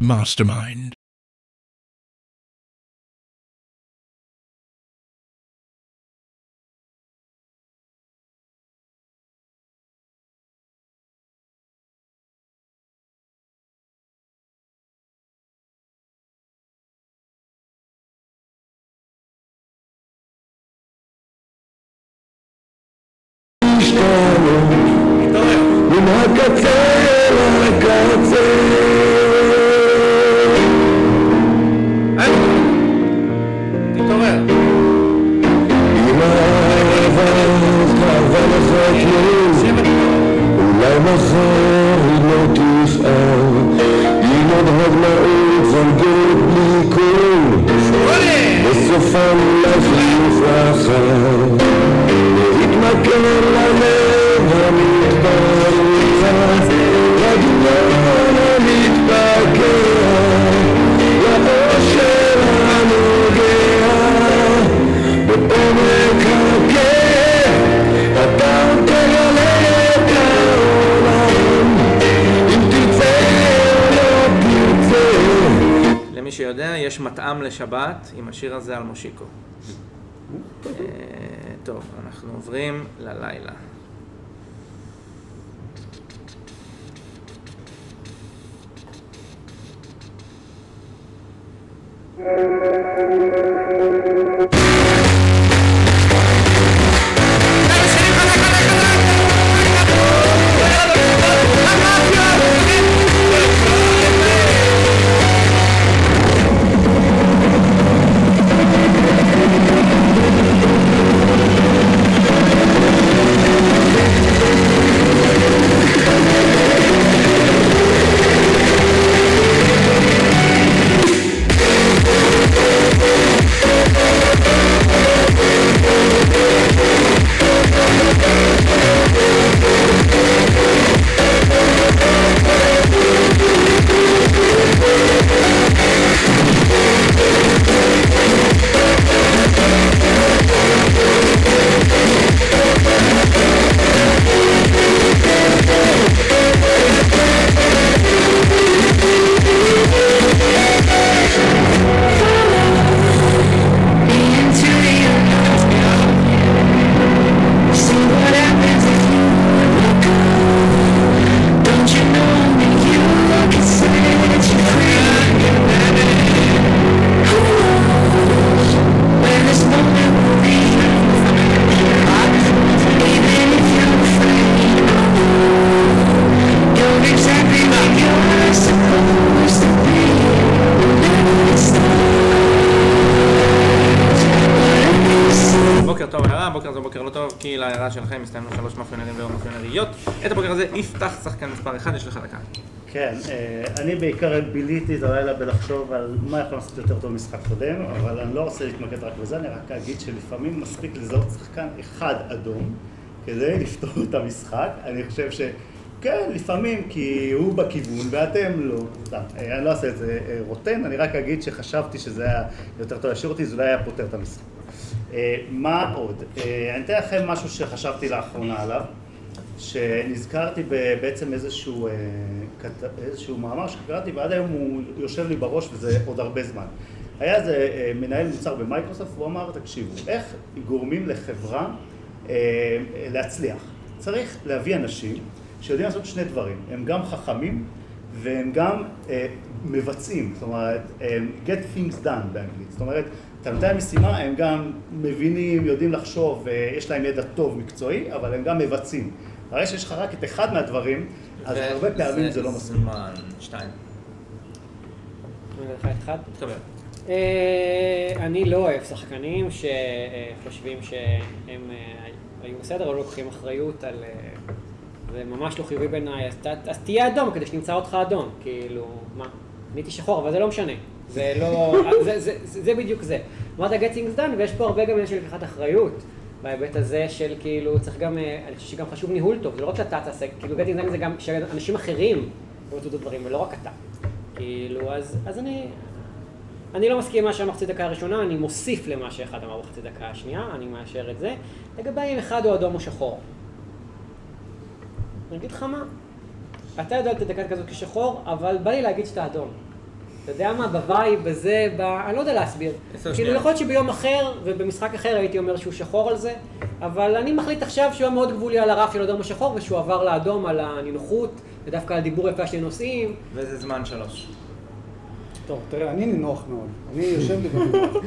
Mastermind. מן הקצה לקצה תתעורר. אם האהבה קרבה לך כלום אולי מחר היא לא תפעל אם עוד הדמעות זולגות בלי קול בסופם לחיוך אחר להתמכר ללב המתפרץ לדמיון המתפקע לאושר הנוגע בעומק הכאב אתה תגלה את העולם אם תרצה או לא תרצה. למי שיודע, יש מטעם לשבת עם השיר הזה על מושיקו. טוב, אנחנו עוברים ללילה. כי להערה שלכם הסתיימו 3 מאפיונרים ועוד מאפיונריות. את הבוקר הזה יפתח שחקן מספר 1, יש לך דקה. כן, אני בעיקר ביליתי את הלילה בלחשוב על מה יכול לעשות יותר טוב במשחק קודם, אבל אני לא רוצה להתמקד רק בזה, אני רק אגיד שלפעמים מספיק לזהות שחקן אחד אדום כדי לפתור את המשחק. אני חושב שכן, לפעמים כי הוא בכיוון ואתם לא. אני לא אעשה את זה רוטן, אני רק אגיד שחשבתי שזה היה יותר טוב להשאיר אותי, זה אולי היה פותר את המשחק. מה עוד? אני אתן לכם משהו שחשבתי לאחרונה עליו, שנזכרתי בעצם איזשהו מאמר שקראתי ועד היום הוא יושב לי בראש וזה עוד הרבה זמן. היה איזה מנהל מוצר במייקרוסופט, הוא אמר, תקשיבו, איך גורמים לחברה להצליח? צריך להביא אנשים שיודעים לעשות שני דברים, הם גם חכמים והם גם מבצעים, זאת אומרת, get things done באנגלית, זאת אומרת, תלמידי המשימה הם גם מבינים, יודעים לחשוב, יש להם ידע טוב מקצועי, אבל הם גם מבצעים. הרי שיש לך רק את אחד מהדברים, אז הרבה פעמים זה לא מספיק. זמן 2. אני לא אוהב שחקנים שחושבים שהם היו בסדר או לא לוקחים אחריות על... זה ממש לא חיובי בעיניי, אז תהיה אדום כדי שנמצא אותך אדום, כאילו, מה? נהייתי שחור, אבל זה לא משנה. זה לא... זה בדיוק זה. אמרת get things done, ויש פה הרבה גם עניין של לקחת אחריות. בהיבט הזה של כאילו, צריך גם, אני חושב שגם חשוב ניהול טוב, זה לא רק שאתה תעשה, כאילו get things done זה גם שאנשים אחרים יעשו את הדברים, ולא רק אתה. כאילו, אז אני לא מסכים מה שאמר חצי דקה הראשונה, אני מוסיף למה שאחד אמר בחצי דקה השנייה, אני מאשר את זה. לגבי אם אחד הוא אדום או שחור. אני אגיד לך מה, אתה יודע לתת דקה כזאת כשחור, אבל בא לי להגיד שאתה אדום. אתה יודע מה, בווייב, בזה, אני לא יודע להסביר. כאילו יכול להיות שביום אחר ובמשחק אחר הייתי אומר שהוא שחור על זה, אבל אני מחליט עכשיו שהוא היה מאוד גבולי על הרף של אדום השחור ושהוא עבר לאדום על הנינוחות ודווקא על דיבור יפה של נושאים. וזה זמן 3. טוב, תראה, אני נינוח מאוד. אני יושב לי בנינוח.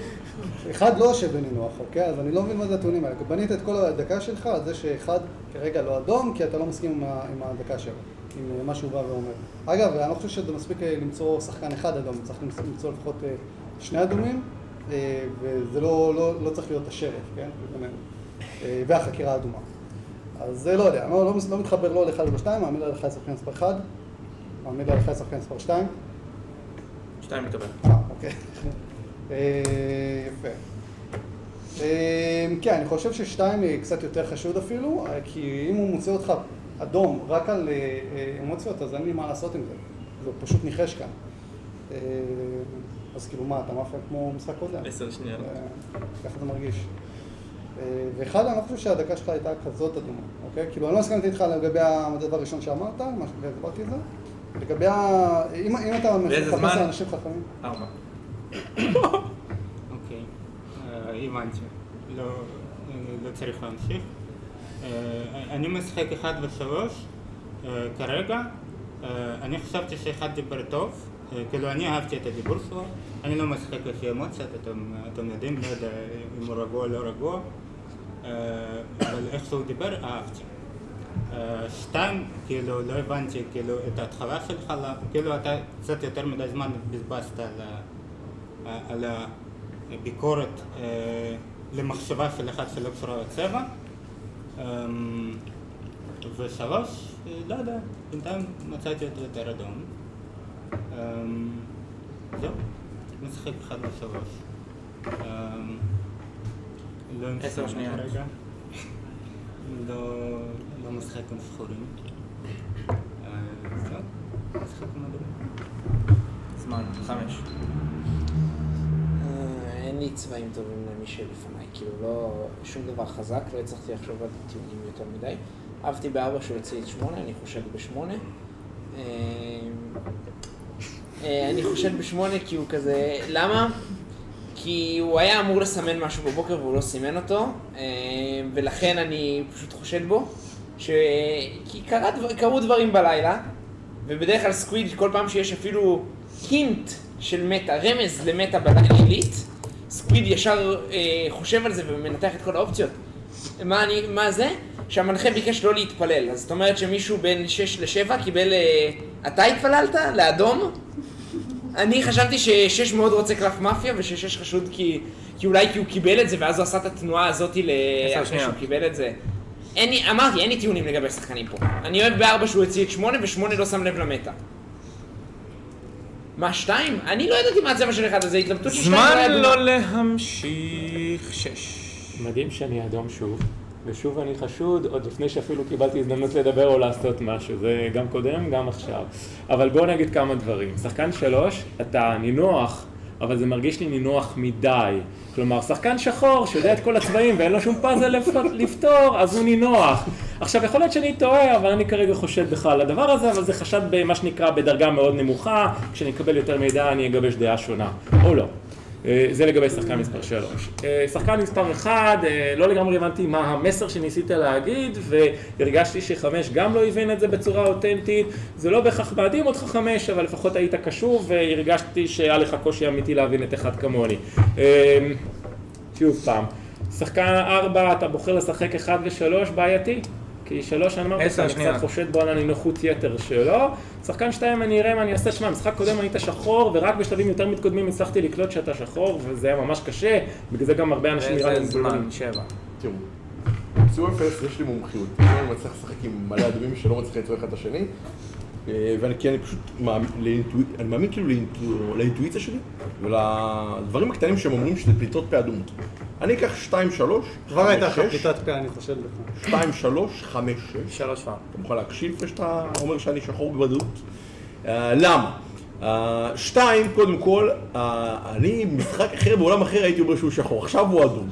אחד לא יושב בנינוח, אוקיי? אז אני לא מבין מה זה הטיעונים האלה. בנית את כל הדקה שלך על זה שאחד כרגע לא אדום, כי אתה לא מסכים עם הדקה שלו, עם מה שהוא בא ואומר. אגב, אני לא חושב שזה מספיק למצוא שחקן אחד אדום, צריך למצוא לפחות שני אדומים, וזה לא צריך להיות השרף, כן? והחקירה האדומה. אז זה לא יודע, אני לא מתחבר לא ל-1 ו-2, מעמיד על 1 שחקן מספר 1, מעמיד על 1 שחקן מספר 2. 2 מתקבל. אוקיי. יפה. כן, אני חושב ששתיים קצת יותר חשוד אפילו, כי אם הוא מוצא אותך אדום רק על אמוציות, אז אין לי מה לעשות עם זה. זה פשוט ניחש כאן. אז כאילו מה, אתה מאפיה כמו משחק קודם? 10 שניות. ככה זה מרגיש. ואחד, אני לא חושב שהדקה שלך הייתה כזאת אדומה, אוקיי? כאילו, אני לא הסכמתי איתך לגבי הדבר הראשון שאמרת, והסברתי את זה. לגבי אם אתה מחפש לאנשים חכמים. 4. אוקיי, הבנתי. לא צריך להמשיך. אני משחק 1 ו-3 כרגע. אני חשבתי שאחד דיבר טוב, כאילו אני אהבתי את הדיבור שלו. אני לא משחק לפי אמוציות, אתם יודעים, לא יודע אם הוא רגוע או לא רגוע, אבל איך שהוא דיבר, אהבתי. 2, כאילו לא הבנתי כאילו את ההתחלה שלך, כאילו אתה קצת יותר מדי זמן בזבזת על הביקורת למחשבה של אחד שלא קשורה לצבע. ו3, לא יודע, בינתיים מצאתי אותו יותר אדום. זהו, משחק 1 ו3. 10 שניות. לא משחק עם שחורים. זהו, משחק עם אדומים. זמן, 5. אין לי צבעים טובים למי שלפניי, כאילו לא, שום דבר חזק, לא הצלחתי לחשוב על טיעונים יותר מדי. אהבתי ב4 שהוא יוצא את 8, אני חושד ב8. אני חושד ב8 כי הוא כזה, למה? כי הוא היה אמור לסמן משהו בבוקר והוא לא סימן אותו, ולכן אני פשוט חושד בו, כי קרו דברים בלילה, ובדרך כלל סקוויד כל פעם שיש אפילו הינט של מטה, רמז למטה בלילית, סקוויד ישר חושב על זה ומנתח את כל האופציות. מה זה? שהמנחה ביקש לא להתפלל, אז זאת אומרת שמישהו בין 6 ל-7 קיבל, אתה התפללת? לאדום? אני חשבתי ש6 מאוד רוצה קלף מאפיה וש6 חשוד כי אולי כי הוא קיבל את זה ואז הוא עשה את התנועה הזאת לאחרי שהוא קיבל את זה. אמרתי, אין לי טיעונים לגבי שחקנים פה. אני אוהב ב4 שהוא הציע את 8 ו8 לא שם לב למטה. מה, 2? אני לא ידעתי מה הצבע של אחד, אז ההתלבטות של 2 לא היה זמן דומה. לא להמשיך. 6. מדהים שאני אדום שוב, ושוב אני חשוד עוד לפני שאפילו קיבלתי הזדמנות לדבר או לעשות משהו, זה גם קודם, גם עכשיו. אבל בואו נגיד כמה דברים. שחקן 3, אתה נינוח, אבל זה מרגיש לי נינוח מדי. כלומר, שחקן שחור שיודע את כל הצבעים ואין לו שום פאזל לפתור, אז הוא נינוח. עכשיו, יכול להיות שאני טועה, אבל אני כרגע חושד בך על הדבר הזה, אבל זה חשד במה שנקרא בדרגה מאוד נמוכה, כשאני אקבל יותר מידע אני אגבש דעה שונה, או לא. זה לגבי שחקן מספר 3. שחקן מספר 1, לא לגמרי הבנתי מה המסר שניסית להגיד, והרגשתי ש5 גם לא הבין את זה בצורה אותנטית. זה לא בהכרח מדהים אותך 5, אבל לפחות היית קשוב, והרגשתי שהיה לך קושי אמיתי להבין את אחד כמוני. שוב פעם, שחקן 4, אתה בוחר לשחק 1 ו3, בעייתי? כי 3 אני אמרתי, אני קצת חושד בו על הנינוחות יתר שלו. שחקן 2 אני אראה מה אני אעשה, שמה, משחק קודם היית שחור, ורק בשלבים יותר מתקודמים הצלחתי לקלוט שאתה שחור, וזה היה ממש קשה, בגלל זה גם הרבה אנשים נראה לי זמן, 7. תראו, בסיום אפס יש לי מומחיות, אני מצליח לשחק עם מלא אדומים שלא מצליח לצור אחד את השני, כי אני פשוט מאמין כאילו לאינטואיציה שלי, ולדברים הקטנים שהם אומרים שזה פליטות פה אדומות. אני אקח 2-3, כבר הייתה לך פליטת פה, אני חושב לך. 2-3, 5-6. 3 פעם. אתה מוכן להקשיב לפני שאתה אומר שאני שחור בוודאות? למה? 2, קודם כל, אני במשחק אחר, בעולם אחר הייתי אומר שהוא שחור, עכשיו הוא אדום.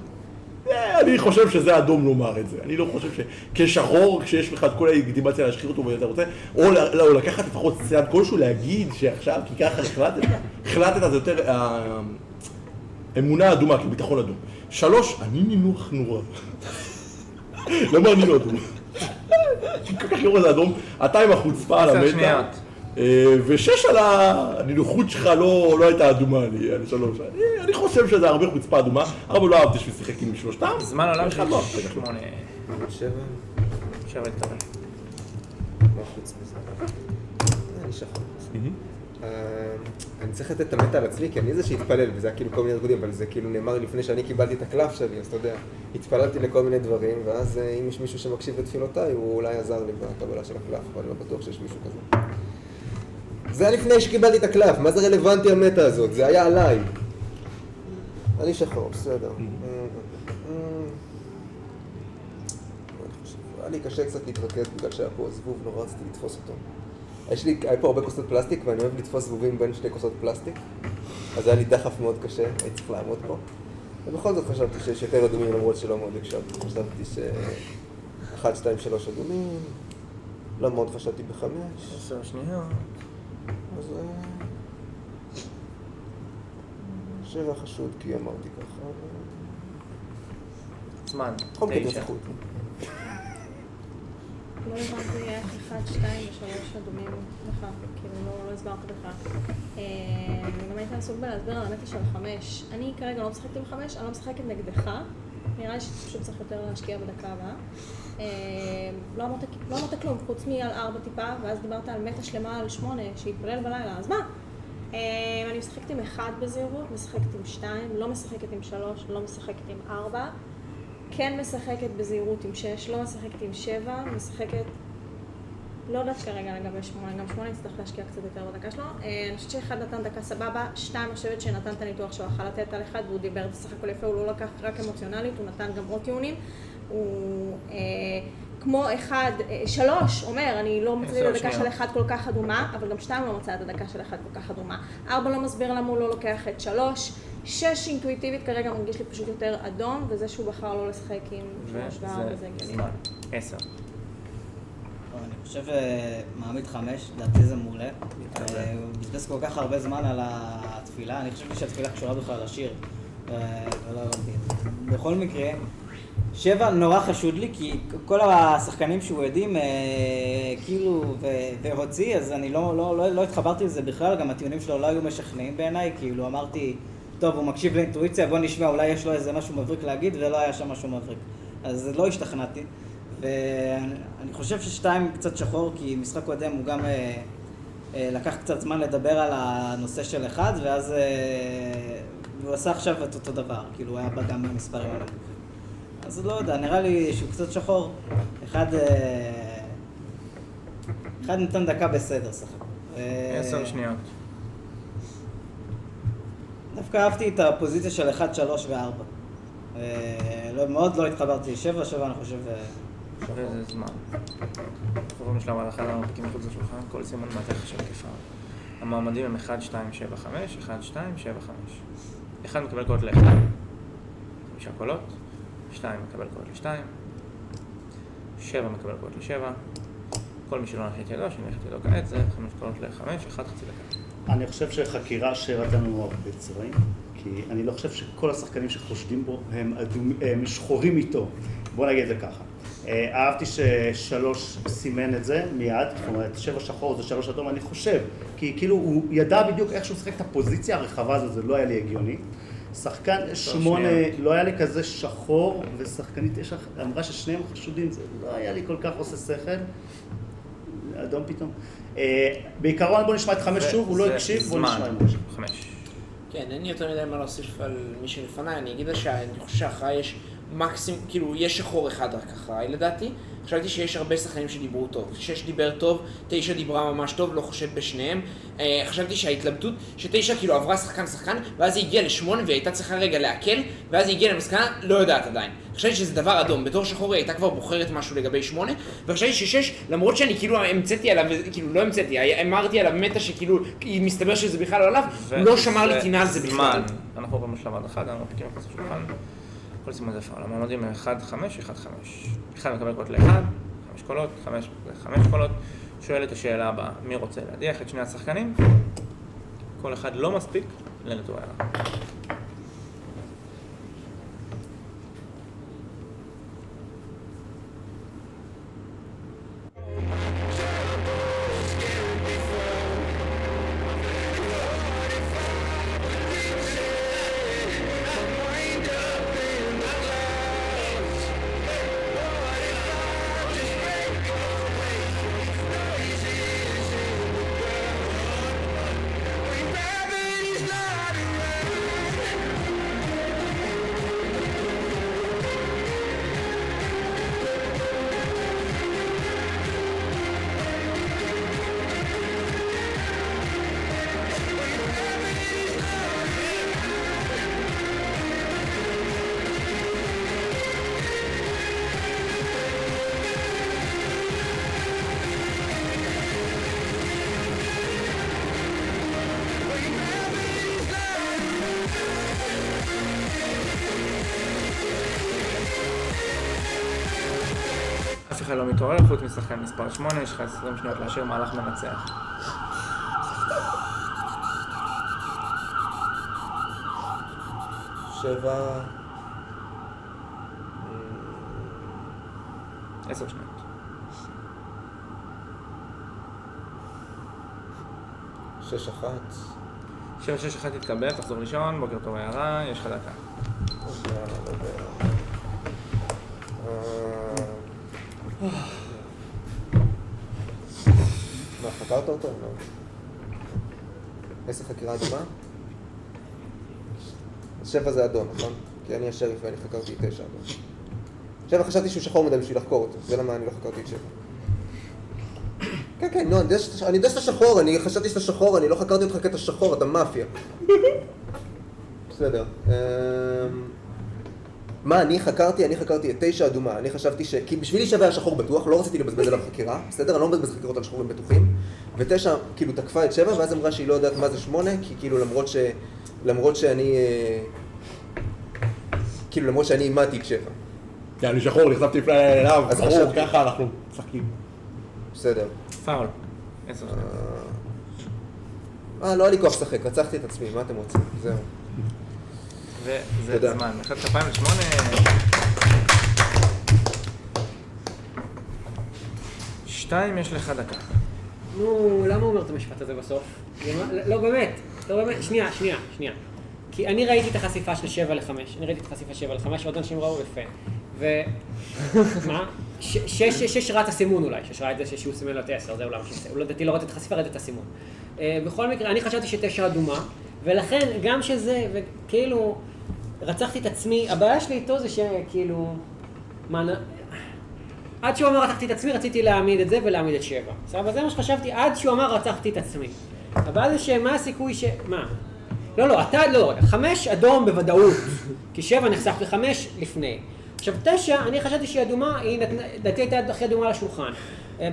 אני חושב שזה אדום לומר את זה. אני לא חושב שכשחור, כשיש לך את כל הלגיטימציה להשחיר אותו ואתה רוצה, או לקחת לפחות צעד כלשהו להגיד שעכשיו, כי ככה החלטת, זה יותר אמונה אדומה, כי ביטחון אדום. 3, אני נינוח נורא. למה אני לא אדום? כל כך יורד האדום, אתה עם החוצפה על המטה. ו6 על הנינוחות שלך לא הייתה אדומה לי, 3. אני חושב שזה הרבה חוצפה אדומה, 4 לא אהבתי ששיחק עם 3. זמן עולם של 8. 7 התקבל. מה חוץ מזה? אני שחור. אני צריך לתת את המטה על עצמי, כי אני זה שהתפלל, וזה היה כאילו כל מיני ארגונים, אבל זה כאילו נאמר לפני שאני קיבלתי את הקלף שלי, אז אתה יודע, התפללתי לכל מיני דברים, ואז אם יש מישהו שמקשיב לתפילותיי, הוא אולי עזר לי בקבלה של הקלף, אבל אני לא בטוח שיש מישהו כזה. זה היה לפני שקיבלתי את הקלף, מה זה רלוונטי המטה הזאת? זה היה עליי. אני שחור, בסדר. היה לי קשה קצת להתרכז בגלל שהיה פה זבוב, נורא רציתי לתפוס אותו. היה פה הרבה כוסות פלסטיק ואני אוהב לתפוס זבובים בין 2 כוסות פלסטיק, אז היה לי דחף מאוד קשה, הייתי צריך לעמוד פה. ובכל זאת חשבתי שיש יותר אדומים למרות שלא מאוד הקשבתי. חשבתי 1, 2, 3 אדומים, לא מאוד חשבתי ב5. 10 שניות. אז 7 חשוד כי אמרתי ככה. זמן. 9. לא הבנתי איך 1, 2 ו3 אדומים לך, כאילו לא הסברת בכלל. גם הייתי עסוק בלהסביר על המטה של 5. אני כרגע לא משחקת עם 5, אני לא משחקת נגדך. נראה לי שפשוט צריך יותר להשקיע בדקה הבאה. לא אמרת כלום, חוץ מעל 4 טיפה, ואז דיברת על מטה שלמה על 8 שהתפלל בלילה, אז מה? אני משחקת עם 1 בזהירות, משחקת עם 2, לא משחקת עם 3, לא משחקת עם 4. כן משחקת בזהירות עם 6, לא משחקת עם 7, משחקת... לא יודעת כרגע לגבי 8, גם 8 יצטרך להשקיע קצת יותר בדקה שלו. אני חושבת ש1 נתן דקה סבבה, 2 אני חושבת שנתן את הניתוח שהוא יכול לתת על 1 והוא דיבר בסך הכל יפה, הוא לא לקח רק אמוציונלית, הוא נתן גם עוד טיעונים. הוא כמו 3 אומר, אני לא מצאתי את הדקה של 1 כל כך אדומה, אבל גם 2 לא מצא את הדקה של 1 כל כך אדומה. 4 לא מסביר למה הוא לא לוקח את 3. 6 אינטואיטיבית כרגע מרגיש לי פשוט יותר אדום, וזה שהוא בחר לא לשחק עם 3 ו4 זה הגיוני. 10. אני חושב מעמיד 5, לדעתי זה מעולה. הוא בזבז כל כך הרבה זמן על התפילה, אני חושבתי שהתפילה קשורה בכלל לשיר, ולא הבנתי. בכל מקרה, 7 נורא חשוד לי, כי כל השחקנים שהוא עדים כאילו והוציא, אז אני לא התחברתי לזה בכלל, גם הטיעונים שלו לא היו משכנעים בעיניי, כאילו אמרתי, טוב, הוא מקשיב לאינטואיציה, בוא נשמע, אולי יש לו איזה משהו מבריק להגיד, ולא היה שם משהו מבריק. אז לא השתכנעתי, ואני חושב ש2 קצת שחור, כי משחק קודם הוא גם לקח קצת זמן לדבר על הנושא של 1, ואז הוא עשה עכשיו את אותו דבר, כאילו הוא היה בא גם במספרים האלה. אז לא יודע, נראה לי שהוא קצת שחור, 1 נתן דקה בסדר, שחק. 10 שניות. דווקא אהבתי את הפוזיציה של 1, 3 ו4. מאוד לא התחברתי, 7 אני חושב שחור. זה זמן. חוברים שלב על 1 המרפקים מחוץ לשולחן, כל סימון מהטח של כפר. המועמדים הם 1, 2, 7, 5, 1, 2, 7, 5. 1 מקבל קולות ל-1, 5 קולות. 2 מקבל קולות ל-2, 7 מקבל קולות ל-7, כל מי שלא נלך את ידו, שנלך את ידו כעת, זה 5 קולות ל-5, 1 חצי דקה. אני חושב שחקירה שהראתה לנו הרבה צבעים, כי אני לא חושב שכל השחקנים שחושדים בו הם שחורים איתו. בוא נגיד את זה ככה. אהבתי ש3 סימן את זה מיד, זאת אומרת 7 שחור זה 3 אדום, אני חושב, כי כאילו הוא ידע בדיוק איך שהוא שחק את הפוזיציה הרחבה הזאת, זה לא היה לי הגיוני. שחקן 8 לא היה לי כזה שחור, ושחקנית 9 אמרה ששניהם חשודים, זה לא היה לי כל כך עושה שכל. אדום פתאום. בעיקרון בוא נשמע את 5 שוב, הוא לא הקשיב, בוא נשמע את 5. כן, אין לי יותר מדי מה להוסיף על מי שלפניי, אני אגיד שאני חושב שאחריי יש מקסימום, כאילו יש שחור אחד רק אחריי לדעתי. חשבתי שיש הרבה שחקנים שדיברו טוב, 6 דיבר טוב, 9 דיברה ממש טוב, לא חושד בשניהם. חשבתי שההתלבטות, ש9 כאילו עברה שחקן, ואז היא הגיעה ל8 והיא הייתה צריכה רגע להקל, ואז היא הגיעה למסקנה, לא יודעת עדיין. חשבתי שזה דבר אדום, בתור שחור היא הייתה כבר בוחרת משהו לגבי 8, וחשבתי ש6, למרות שאני כאילו המצאתי עליו, כאילו לא המצאתי, אמרתי עליו מטה שכאילו, מסתבר שזה בכלל לא עליו, הוא לא שמר לי טינה על זה בכלל. אנחנו עוברים לשלב עד 1, אנחנו פתקים לקבוצה שולחן. כל סימון זה פאול. המועמדים הם 1-5, 1-5. אחד מקבל קולות ל-1, 5 קולות, 5 קולות. שואל את השאלה הבאה, מי רוצה להדיח את שני השחקנים? כל אחד לא מספיק לנטור הערה. אף אחד לא מתעורר, חוץ משחקן מספר 8, יש לך 20 שניות לאשר מהלך מנצח. שבע... 10 שניות. 6-1. 7-6-1 תתקבל, תחזור לישון, בוקר טוב הערה, יש לך דקה. מה, חקרת אותו? לא. 10 חקירה אדומה? 7 זה אדום, נכון? כי אני השריף ואני חקרתי את 9 אדום. 7 חשבתי שהוא שחור מדי בשביל לחקור אותו, זה למה אני לא חקרתי את 7. כן, כן, נו, אני יודע שאתה שחור, אני חשבתי שאתה שחור, אני לא חקרתי אותך כי אתה שחור, אתה מאפיה. בסדר. מה אני חקרתי? אני חקרתי את 9 אדומה. אני חשבתי כי בשבילי 7 היה שחור בטוח, לא רציתי לבזבז עליו חקירה, בסדר? אני לא מבזבז חקירות על שחורים בטוחים. ו9 כאילו תקפה את 7, ואז אמרה שהיא לא יודעת מה זה 8, כי כאילו למרות שאני אימדתי את 7. כי אני שחור, נחשפתי לפני אליו, ברור, ככה אנחנו משחקים. בסדר. פאול. 10 שניות. לא היה לי כוח לשחק, רצחתי את עצמי, מה אתם רוצים? זהו. וזה זמן. מחיאות כפיים ל8. 2 יש לך דקה. נו, למה הוא אומר את המשפט הזה בסוף? לא באמת, שנייה. כי אני ראיתי את החשיפה של 7-5, עוד אנשים ראו יפה. מה? 6 ראה את הסימון אולי, 6 ראה את זה שהוא סימן לו את 10, זה אולי מה שעושה. לדעתי לא ראיתי את החשיפה, ראיתי את הסימון. בכל מקרה, אני חשבתי ש9 אדומה, ולכן גם שזה, וכאילו, רצחתי את עצמי, הבעיה שלי איתו זה שכאילו, עד שהוא אמר רצחתי את עצמי, רציתי להעמיד את זה ולהעמיד את 7. בסדר? זה מה שחשבתי, עד שהוא אמר רצחתי את עצמי. הבעיה זה שמה הסיכוי מה? לא, אתה לא, 5 אדום בוודאות, כי 7 נחשף ל5 לפני. עכשיו 9, אני חשבתי שהיא אדומה, היא לדעתי הייתה הכי אדומה לשולחן.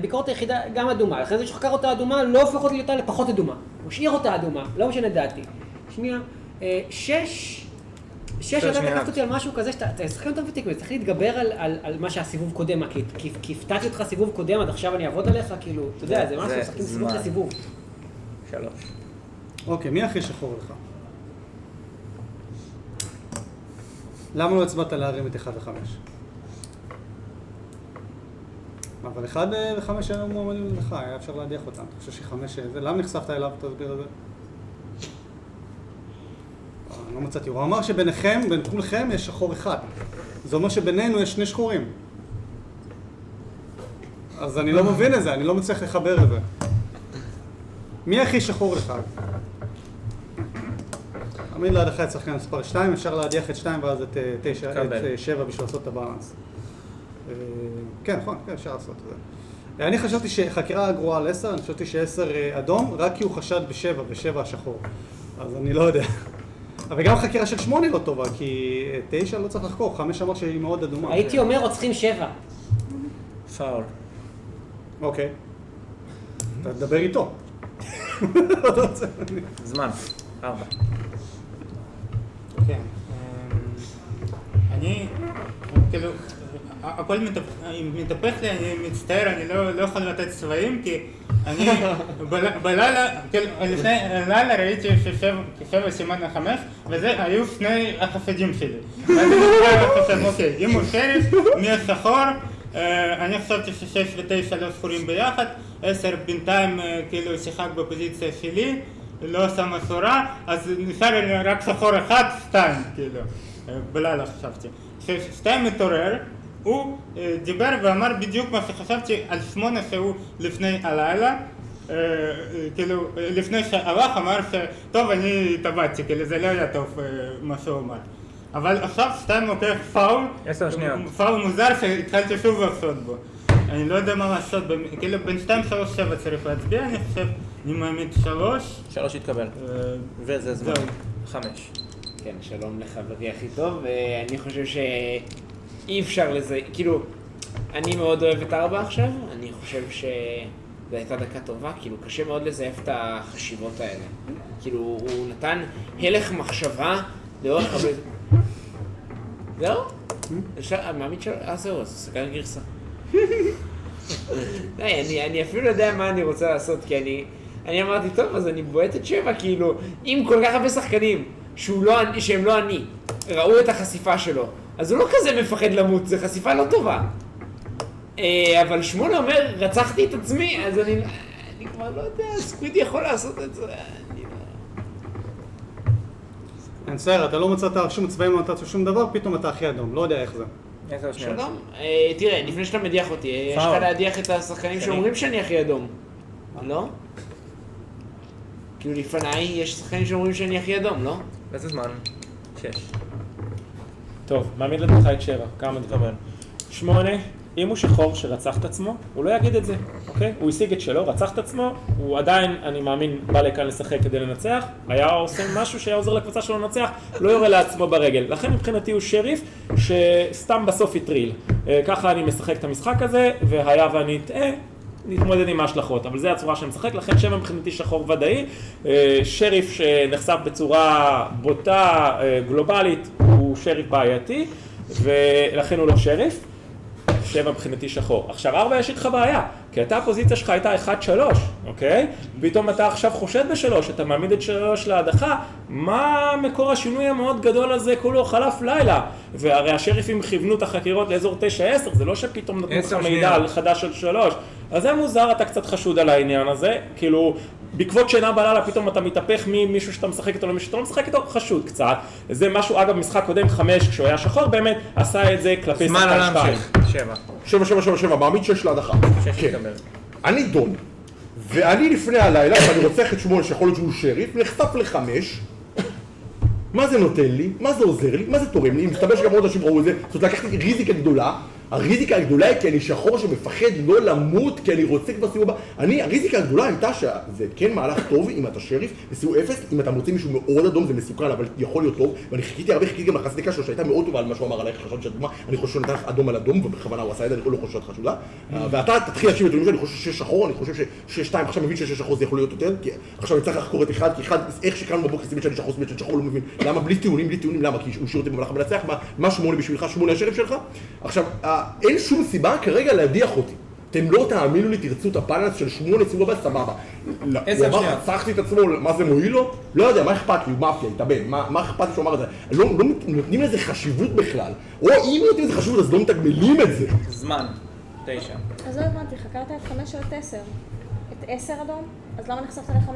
ביקורת היחידה גם אדומה, לכן זה שחקר אותה אדומה לא הופך אותה לפחות אדומה. משאיר אותה אדומה, לא משנה דעתי. שנייה, 6, אתה לקחת אותי על משהו כזה שאתה שחקן יותר ותיק, צריך להתגבר על מה שהסיבוב קודם, כי הפתעתי אותך סיבוב קודם, עד עכשיו אני אעבוד עליך, כאילו, אתה יודע, זה משהו, שחקים סיבוב לסיבוב. 3. אוקיי, מי הכי שחור לך? למה לא הצבעת להרים את 1 ו-5? אבל 1 ו-5 היו מועמדים לך, היה אפשר להדיח אותם. אתה חושב ש5 זה, למה נחשפת אליו? תסביר את זה. אני לא מצאתי, הוא אמר שביניכם, בין כולכם יש שחור אחד. זה אומר שבינינו יש 2 שחורים. אז אני לא מבין את זה, אני לא מצליח לחבר את זה. מי הכי שחור לך? עמיד ליד אחד שחקן מספר 2, אפשר להדיח את 2 ואז את 7 בשביל לעשות את הבאלנס. כן, נכון, כן, אפשר לעשות את זה. אני חשבתי שחקירה גרועה על 10, אני חשבתי ש10 אדום, רק כי הוא חשד ב7 ו7 השחור. אז אני לא יודע. אבל גם חקירה של 8 לא טובה, כי 9 לא צריך לחקור, 5 אמר שהיא מאוד אדומה. הייתי אומר רוצחים 7. פאול. אוקיי. אתה תדבר איתו. זמן. 4. כן. אני, כאילו, הכל מתהפך לי, אני מצטער, אני לא יכול לתת צבעים, כי אני בלילה, לפני לילה ראיתי ששבע סימן 5, וזה היו שני החסדים שלי. ואז אני חושב, אוקיי, אם הוא שריף, מי השחור, אני חשבתי ש6 ו9 לא שחורים ביחד, 10 בינתיים כאילו שיחק בפוזיציה שלי, לא עשה מסורה, אז נשאר רק שחור אחד, 2, כאילו, בלילה חשבתי. כששתיים מתעורר, הוא דיבר ואמר בדיוק מה שחשבתי על 8 שהוא לפני הלילה, כאילו לפני שהלך אמר שטוב אני טבעתי, כאילו זה לא היה טוב מה שהוא אמר. אבל עכשיו שתיים לוקח פאול, פאול מוזר שהתחלתי שוב לעשות בו. אני לא יודע מה לעשות, כאילו בין 2, 3, 7 צריך להצביע, אני חושב, אני מעמיד 3. 3 התקבל. וזה זמן. 5. כן, שלום לחברי הכי טוב, ואני חושב שאי אפשר לזה, כאילו, אני מאוד אוהב את 4 עכשיו, אני חושב שזו הייתה דקה טובה, כאילו קשה מאוד לזייף את החשיבות האלה. כאילו, הוא נתן הלך מחשבה לאורך הרבה... זהו? מעמיד שלו? זהו, אז הוא סגר גרסה. אני אפילו לא יודע מה אני רוצה לעשות, כי אני אמרתי, טוב, אז אני בועט את 7, כאילו, אם כל כך הרבה שחקנים שהם לא אני, ראו את החשיפה שלו, אז הוא לא כזה מפחד למות, זו חשיפה לא טובה. אבל 8 אומר, רצחתי את עצמי, אז אני כבר לא יודע, סקוויד יכול לעשות את זה. אני מצטער, אתה לא מצאת שום צבעים, לא נתת שום דבר, פתאום אתה הכי אדום, לא יודע איך זה. שלום, תראה, לפני שאתה מדיח אותי, יש לך להדיח את השחקנים שאומרים שאני הכי אדום, לא? כאילו לפניי יש שחקנים שאומרים שאני הכי אדום, לא? איזה זמן? 6. טוב, מעמיד לך את 7, כמה דברים. 8, אם הוא שחור שרצח את עצמו, הוא לא יגיד את זה, אוקיי? הוא השיג את שלו, רצח את עצמו, הוא עדיין, אני מאמין, בא לכאן לשחק כדי לנצח, היה עושה משהו שהיה עוזר לקבוצה שלו לנצח, לא יורה לעצמו ברגל. לכן מבחינתי הוא שריף שסתם בסוף יטריל. ככה אני משחק את המשחק הזה, והיה ואני אטעה, נתמודד עם ההשלכות, אבל זה הצורה שאני משחק, לכן 7 מבחינתי שחור ודאי, שריף שנחשף בצורה בוטה, גלובלית, הוא שריף בעייתי, ולכן הוא לא שריף. 7 מבחינתי שחור. עכשיו 4 יש איתך בעיה, כי אתה הפוזיציה שלך הייתה 1-3, אוקיי? פתאום אתה עכשיו חושד ב3, אתה מעמיד את 3 להדחה, מה מקור השינוי המאוד גדול הזה? כולו חלף לילה, והרי השריפים כיוונו את החקירות לאזור 9-10, זה לא שפתאום נתנו לך מידע על חדש של 3, אז זה מוזר, אתה קצת חשוד על העניין הזה, כאילו, בעקבות שינה בלילה פתאום אתה מתהפך ממישהו שאתה משחק איתו למישהו שאתה לא משחק איתו, חשוד קצת. זה משהו, אגב, משחק קודם 5 כשהוא היה שחור, באמת עשה את זה כלפי שחקן 2. 7, מעמיד 6 להדחה. 6 התקבל. אני דון, ואני לפני הלילה, ואני רוצח את 8 שיכול להיות שהוא שריף, נחשף ל5. מה זה נותן לי? מה זה עוזר לי? מה זה תורם לי? אם מסתבר שגם עוד אנשים ראו את זה, זאת אומרת, לקחתי ריזיקה גדולה. הריזיקה הגדולה היא כי אני שחור שמפחד לא למות, כי אני רוצה כבר סיבוב הבא. הריזיקה הגדולה הייתה שזה כן מהלך טוב אם אתה שריף, בסיבוב 0, אם אתה מוצא מישהו מאוד אדום זה מסוכן, אבל יכול להיות טוב, ואני חיכיתי גם לחסדיקה שלו שהייתה מאוד טובה על מה שהוא אמר עלייך, חשבתי שהדוגמה, אני חושב שהוא נתן לך אדום על אדום, ובכוונה הוא עשה את זה, אני לא חושב שאת חשודה. ואתה תתחיל להקשיב את אני חושב שיש שחור, אני חושב שיש 2, עכשיו מבין שיש שחור זה יכול להיות יותר, כי עכשיו אני צריך לחקור את אחד, כי אחד, איך שקראנו בבוקר סימן שאני שחור, סימן שאני שחור, לא מבין למה בלי טיעונים, למה? כי הוא שיר אותי במהלך המנצח, מה 8 בשבילך, 8 השריף שלך? עכשיו, אין שום סיבה כרגע להדיח אותי. אתם לא תאמינו לי, תרצו את הפאנלס של 8 סיבוב הבא, סבבה. הוא אמר, רצחתי את עצמו, מה זה מועיל לו? לא יודע, מה אכפת לי? הוא מאפיה, התאבד, מה אכפת לי שהוא אמר את זה? לא נותנים לזה חשיבות בכלל. או אם נותנים לזה חשיבות, אז לא מתגמלים את זה. זמן. 9. אז לא הבנתי, חקרת את 5 או את 10? את 10 אדום? אז למה נחשפת ל5?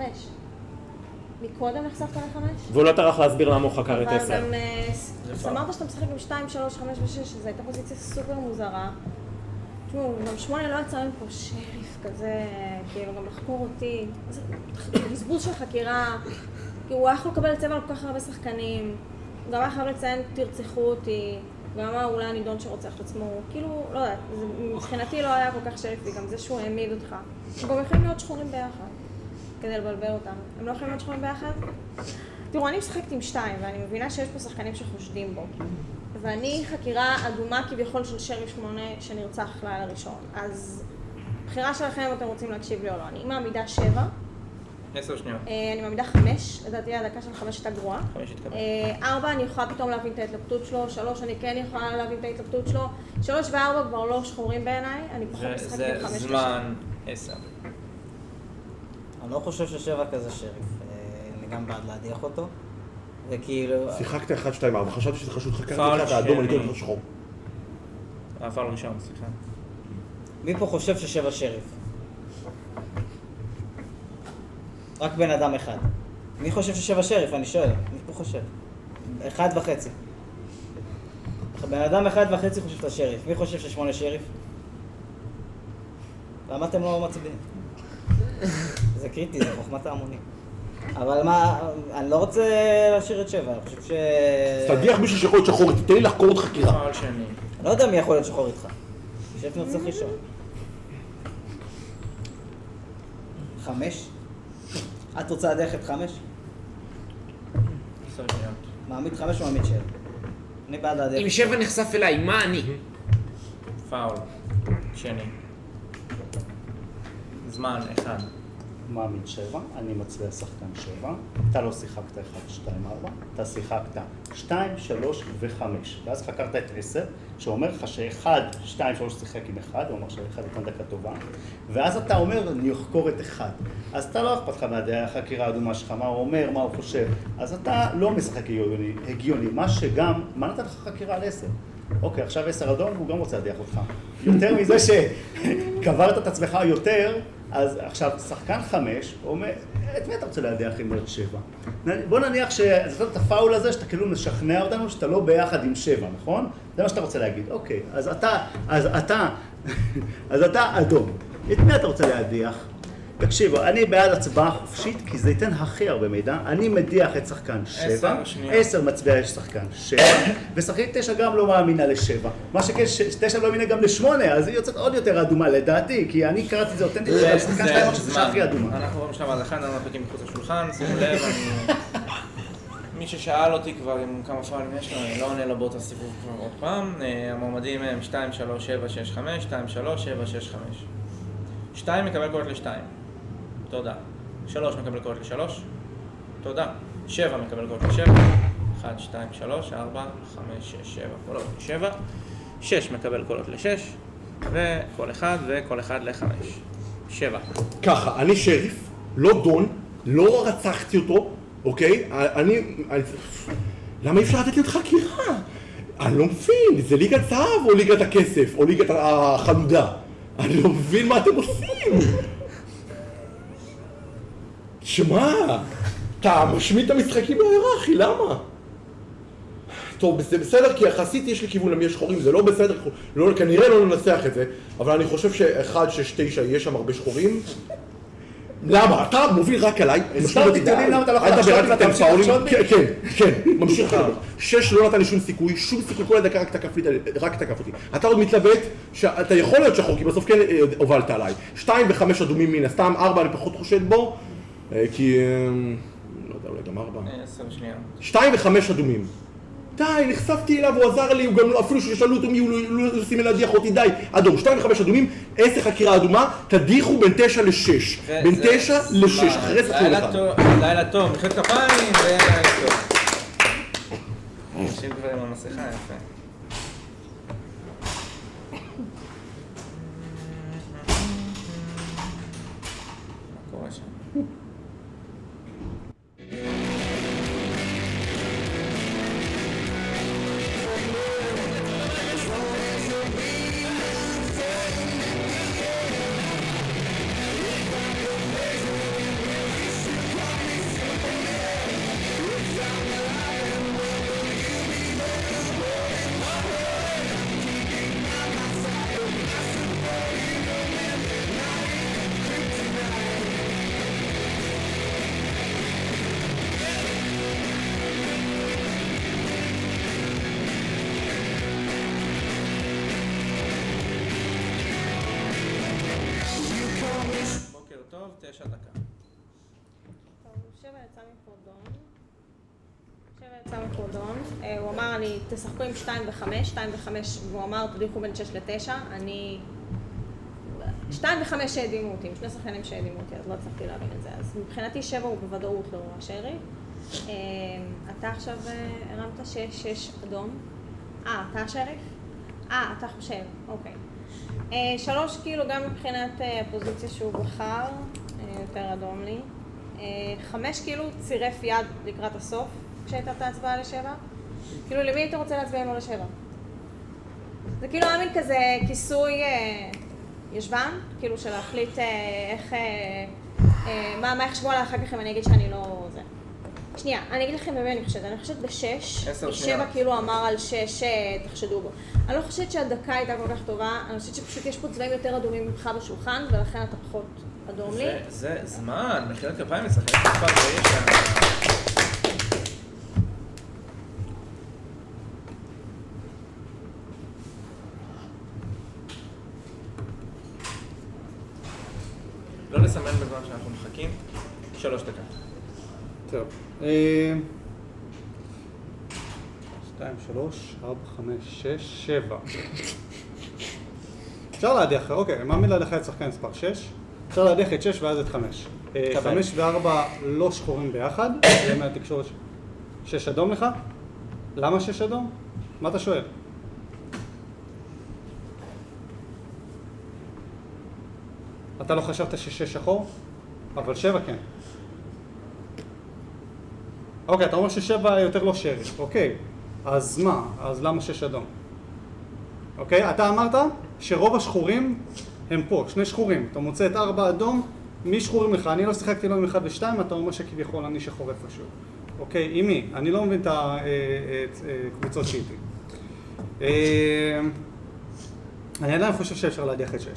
מקודם נחשפת ל5? והוא לא טרח להסביר למה הוא חקר את 10. אבל גם אמרת שאתה משחק עם 2, 3, 5 ו6, שזו הייתה פוזיציה סופר מוזרה. תשמעו, גם 8 לא יצא לנו פה שריף כזה, כאילו גם לחקור אותי. זה בזבוז של חקירה, כאילו הוא היה יכול לקבל צבע על כל כך הרבה שחקנים, גם היה חייב לציין תרצחו אותי, גם אמר אולי הנידון שרוצח את עצמו, כאילו, לא יודעת, מבחינתי לא היה כל כך שריף, וגם זה שהוא העמיד אותך. הם גם יכולים להיות שחורים ביחד. כדי לבלבל אותם. הם לא יכולים להיות שחורים ביחד? תראו, אני משחקת עם 2, ואני מבינה שיש פה שחקנים שחושדים בו. ואני חקירה אדומה כביכול של שריף 8 שנרצח לילה ראשון. אז בחירה שלכם אם אתם רוצים להקשיב לי או לא. אני מעמידה 7, 10 שניות. אני מעמידה 5, לדעתי הדקה של 5 הייתה גרועה. 5 התקבל. 4 אני יכולה פתאום להבין את ההתלבטות שלו, 3 אני כן יכולה להבין את ההתלבטות שלו, 3 ו4 כבר לא שחורים בעיניי, אני פחות משחקת עם 5 זה זמן 10. אני לא חושב ששבע כזה שריף, אני גם בעד להדיח אותו, וכאילו... שיחקת 1, 2, 4, חשבתי שזה חשוב, חקרתי פאול לך את האדום, אני שני. קורא לך שחור. הפעל ראשון, סליחה. מי פה חושב ששבע שריף? רק בן אדם אחד. מי חושב ששבע שריף? אני שואל. מי פה חושב? 1.5. בן אדם 1.5 חושב שאתה שריף. מי חושב ש8 שריף? למה אתם לא מצביעים? זה קריטי, זה חוכמת ההמונים. אבל מה, אני לא רוצה להשאיר את 7, אני חושב ש... תדיח מישהו שיכול להיות שחור, תתן לי לחקור עוד חקירה. פעל שני. אני לא יודע מי יכול להיות שחור איתך. שפט נרצח ראשון. 5? את רוצה להדיח את 5? 10 שניות. מעמיד 5 או מעמיד 7? אני בעד להדיח. אם 7 נחשף אליי, מה אני? פאול. שני. זמן 1. מעמיד 7, אני מצביע שחקן 7, אתה לא שיחקת 1, 2, 4, אתה שיחקת 2, 3 ו-5, ואז חקרת את 10, שאומר לך ש1, 2, 3 שיחק עם 1, הוא אומר ש1 נתן דקה טובה, ואז אתה אומר, אני אחקור את 1, אז אתה לא אכפת לך מהחקירה האדומה שלך, מה הוא אומר, מה הוא חושב, אז אתה לא משחק הגיוני, מה שגם, מה נתן לך חקירה על 10? אוקיי, עכשיו 10 אדום, הוא גם רוצה להדיח אותך. יותר מזה שקברת את עצמך יותר, אז עכשיו, שחקן 5, הוא אומר, את מי אתה רוצה להדיח עם 7? בוא נניח שזה את הפאול הזה, שאתה כאילו משכנע אותנו שאתה לא ביחד עם 7, נכון? זה מה שאתה רוצה להגיד. אוקיי, אז אתה אדום. את מי אתה רוצה להדיח? תקשיבו, אני בעד הצבעה חופשית, כי זה ייתן הכי הרבה מידע. אני מדיח את שחקן 7, 10 מצביע יש שחקן 7, ושחקן 9 גם לא מאמינה ל7. מה שכן, 9 לא מאמינה גם ל8, אז היא יוצאת עוד יותר אדומה לדעתי, כי אני קראתי את זה אותנטית, שחקן 2 אמר שזה הכי אדומה. אנחנו רואים שלב ההדחה, נראה מפקים מחוץ לשולחן, שימו לב, מי ששאל אותי כבר עם כמה פאולים יש לו, אני לא עונה לו באותו סיבוב כבר עוד פעם. המועמדים הם 2, 3, 7, 6, 5, 2, 3, 7, 6, 5. 2 מקבל קולות ל2. תודה. 3 מקבל קולות ל3. תודה. 7 מקבל קולות ל7. 1, 2, 3, 4, 5, 6, 7. קולות ל7. 6 מקבל קולות ל6. וכל אחד ל5. 7. ככה, אני שריף, לא דון, לא רצחתי אותו, אוקיי? למה אי אפשר לתת לי את חקירה? אני לא מבין, זה ליגת זהב או ליגת הכסף או ליגת החלודה? אני לא מבין מה אתם עושים. שמה? אתה משמיד את המשחקים בהיררכי, למה? טוב, זה בסדר, כי יחסית יש לי כיוון למי יש שחורים, זה לא בסדר, כנראה לא ננסח את זה, אבל אני חושב ש1, 6, 9, יש שם הרבה שחורים. למה? אתה מוביל רק עליי, הסברתי טיעונים למה אתה לא יכול לחשוב ואתה ממשיך לחשוד בי? כן, ממשיך לחשוב. 6 לא נתן לי שום סיכוי, כל הדקה רק תקף אותי. אתה עוד מתלבט שאתה יכול להיות שחור, כי בסוף כן הובלת עליי. 2 ו5 אדומים מן הסתם, 4 אני פחות חושד בו, כי... לא יודע, אולי גם 4. 10 שניות. 2 ו5 אדומים. די, נחשפתי אליו, הוא עזר לי, הוא גם אפילו ששאלו אותו מי הוא לא סימן להדיח אותי, די. אדום, 2 ו5 אדומים, 10 חקירה אדומה, תדיחו בין 9 ל-6. בין 9 ל-6, אחרי זה חיול אחד. לילה טוב, מחיאות כפיים ולילה טוב. אנשים כבר עם המסכה, יפה. מה קורה שם? בוקר טוב, 9 דקה. טוב, 7 יצא מקורדון, הוא אמר לי, תשחקו עם 2 ו5, 2 ו5, והוא אמר, תדיחו בין 6 ל-9, 2 ו5 שהדימו אותי, 2 שחקנים שהדימו אותי, אז לא הצלחתי להבין את זה. אז מבחינתי 7 הוא בוודאות לא השריף. אתה עכשיו הרמת 6 אדום. אתה השריף? אתה חושב, אוקיי. 3 כאילו גם מבחינת הפוזיציה שהוא בחר, יותר אדום לי. 5 כאילו צירף יד לקראת הסוף כשהייתה את ההצבעה ל7. כאילו למי היית רוצה להצביע אם לא ל7? זה כאילו היה מין כזה כיסוי ישבן, כאילו של להחליט איך, מה יחשבו עליי אחר כך אם אני אגיד שאני לא זה. שנייה, אני אגיד לכם במי אני חושבת ב6, 7 כאילו אמר על 6 תחשדו בו. אני לא חושבת שהדקה הייתה כל כך טובה, אני חושבת שפשוט יש פה צבעים יותר אדומים ממך בשולחן ולכן אתה פחות אדום לי. זה זמן, מחיאות כפיים אצלך, יש מספר ויש לא לסמן בזמן שאנחנו מחכים, 3 דקות. טוב. 2, 3, 4, 5, 6, 7. אפשר להדיח, אוקיי, מה מילה להדיח את שחקן מספר 6? אפשר להדיח את 6 ואז את 5. 5 ו4 לא שחורים ביחד, זה מהתקשורת 6 אדום לך? למה 6 אדום? מה אתה שואל? אתה לא חשבת ש6 שחור? אבל 7 כן. אוקיי, אתה אומר ש7 יותר לא שריף, אוקיי. אז מה? אז למה 6 אדום? אוקיי, אתה אמרת שרוב השחורים הם פה, 2 שחורים. אתה מוצא את 4 אדום, מי שחורים לך? אני לא שיחקתי לו עם 1 ו2, אתה אומר שכביכול אני שחור איפשהו. אוקיי, עם מי? אני לא מבין את הקבוצות שאיתי. אני עדיין חושב שאפשר להדיח את 6.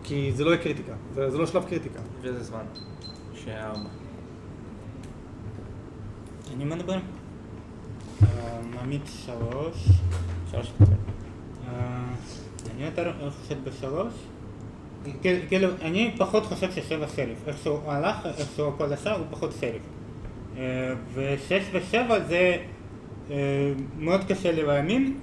כי זה לא יהיה קריטיקה, זה לא שלב קריטיקה. וזה זמן. 4. אני מדבר. מעמיד 3. 3. אני יותר חושב ב3. כאילו, אני פחות חושב ש7 שריף. איך שהוא הלך, איך שהוא הכל עשה, הוא פחות שריף. ו6 ו7 זה מאוד קשה לי להאמין.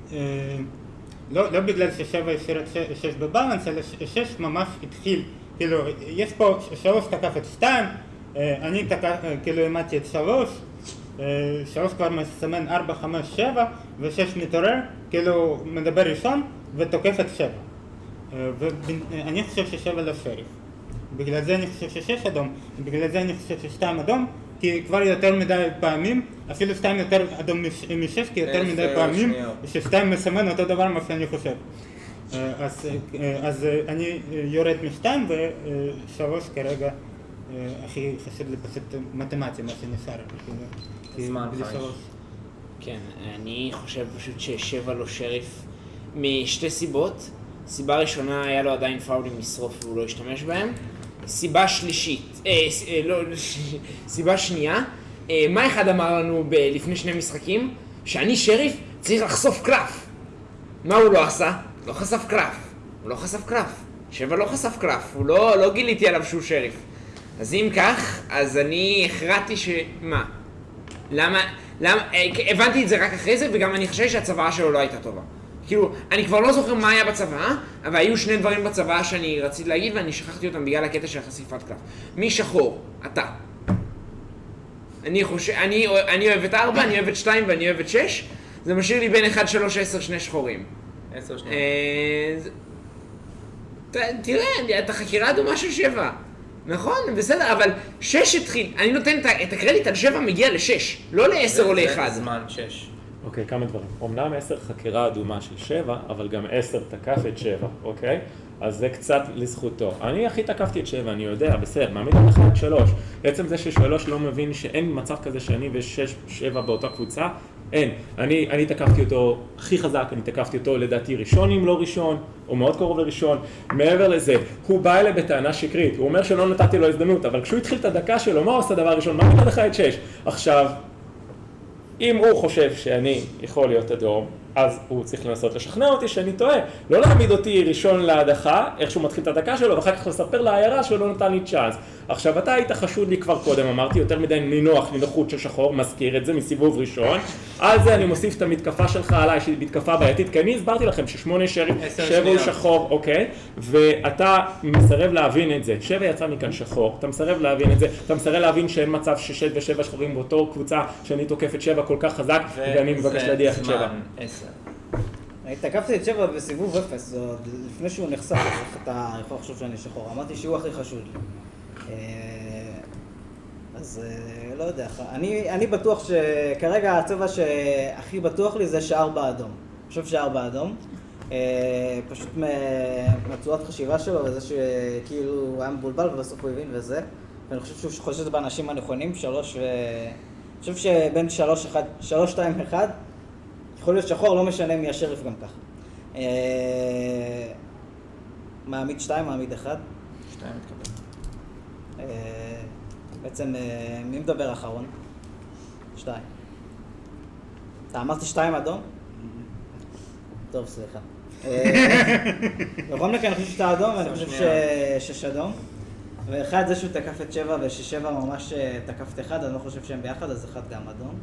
לא בגלל ש7 השאיר את 6 בבלנס, אלא 6 ממש התחיל. כאילו, יש פה 3 תקף את 2, אני כאילו העמדתי את 3, 3 כבר מסמן 4, 5, 7, ו6 מתעורר, כאילו מדבר ראשון ותוקף את 7. ואני חושב ש7 לא שריף. בגלל זה אני חושב ש6 אדום, ובגלל זה אני חושב ש2 אדום, כי כבר יותר מדי פעמים, אפילו 2 יותר אדום מ6, כי יותר מדי פעמים ש2 מסמן אותו דבר מה שאני חושב. אז אני יורד מ2 ו3 כרגע הכי חשוב לי פשוט מתמטי, מה שנשאר. זמן 5. כן, אני חושב פשוט ש7 לא שריף משתי סיבות. סיבה ראשונה, היה לו עדיין פאולים לשרוף והוא לא השתמש בהם. סיבה שנייה, מה אחד אמר לנו לפני 2 משחקים? שאני שריף צריך לחשוף קלף. מה הוא לא עשה? לא חשף קלף. הוא לא חשף קלף. 7 לא חשף קלף. הוא לא גיליתי עליו שהוא שריף. אז אם כך, אז אני הכרעתי מה? למה? הבנתי את זה רק אחרי זה, וגם אני חושב שהצוואה שלו לא הייתה טובה. כאילו, אני כבר לא זוכר מה היה בצוואה, אבל היו 2 דברים בצוואה שאני רציתי להגיד, ואני שכחתי אותם בגלל הקטע של חשיפת קלף. מי שחור? אתה. אני אוהב את 4, אני אוהב את 2 ואני אוהב את 6. זה משאיר לי בין 1, 3, 10, 2 שחורים. 10, 2. תראה, את החקירה אדומה של 7. נכון, בסדר, אבל 6 התחיל. אני נותן את הקרדיט על 7 מגיע ל6, לא ל10 או ל1. זה זמן 6. אוקיי, כמה דברים. אמנם 10 חקירה אדומה של 7, אבל גם 10 תקף את 7, אוקיי? אז זה קצת לזכותו. אני הכי תקפתי את 7, אני יודע, בסדר, מעמיד לך את 3. בעצם זה ש3 לא מבין שאין מצב כזה שאני ו6-7 באותה קבוצה, אין. אני תקפתי אותו הכי חזק, אני תקפתי אותו לדעתי ראשון אם לא ראשון, או מאוד קרוב לראשון. מעבר לזה, הוא בא אליי בטענה שקרית, הוא אומר שלא נתתי לו הזדמנות, אבל כשהוא התחיל את הדקה שלו, מה הוא עושה דבר ראשון? מעמיד לך את 6. עכשיו, אם הוא חושב שאני יכול להיות אדום, אז הוא צריך לנסות לשכנע אותי שאני טועה. לא להעמיד אותי ראשון להדחה, איך שהוא מתחיל את הדקה שלו, ואחר כך לספר לעיירה שהוא לא נתן לי צ'אנס. עכשיו, אתה היית חשוד לי כבר קודם, אמרתי, יותר מדי נינוחות של שחור, מזכיר את זה מסיבוב ראשון. על זה אני מוסיף את המתקפה שלך עליי, שהיא מתקפה בעייתית, כי אני הסברתי לכם ש8 שבע הוא שחור, אוקיי? ואתה מסרב להבין את זה. 7 יצא מכאן שחור, אתה מסרב להבין את זה, אתה מסרב להבין שאין מצב ש6 ו7 שחורים באותו קבוצה שאני תוקף את 7 כל כך חזק, ואני מבקש להדיח את 7. אני תקפתי את 7 בסיבוב 0, לפני שהוא נחשף, איך אתה יכול לחשוב שאני שחור. אמרתי שהוא הכי חשוד לי. אז לא יודע, אני בטוח שכרגע הצבע שהכי בטוח לי זה שער באדום. אני חושב שער באדום. פשוט מהצורת חשיבה שלו וזה שכאילו הוא היה מבולבל ובסוף הוא הבין וזה. ואני חושב שהוא חושב באנשים הנכונים, 3 אני חושב שבין 3, 2, 1 יכול להיות שחור, לא משנה מי השריף גם ככה. מעמיד 2, מעמיד 1. 2 מתקבל. בעצם, מי מדבר אחרון? 2. אתה אמרתי 2 אדום? טוב, סליחה. בכל מקרה אני חושב שאתה אדום, ואני חושב ש6 אדום. ואחד זה שהוא תקף את 7, וש7 ממש תקף את 1, אני לא חושב שהם ביחד, אז 1 גם אדום.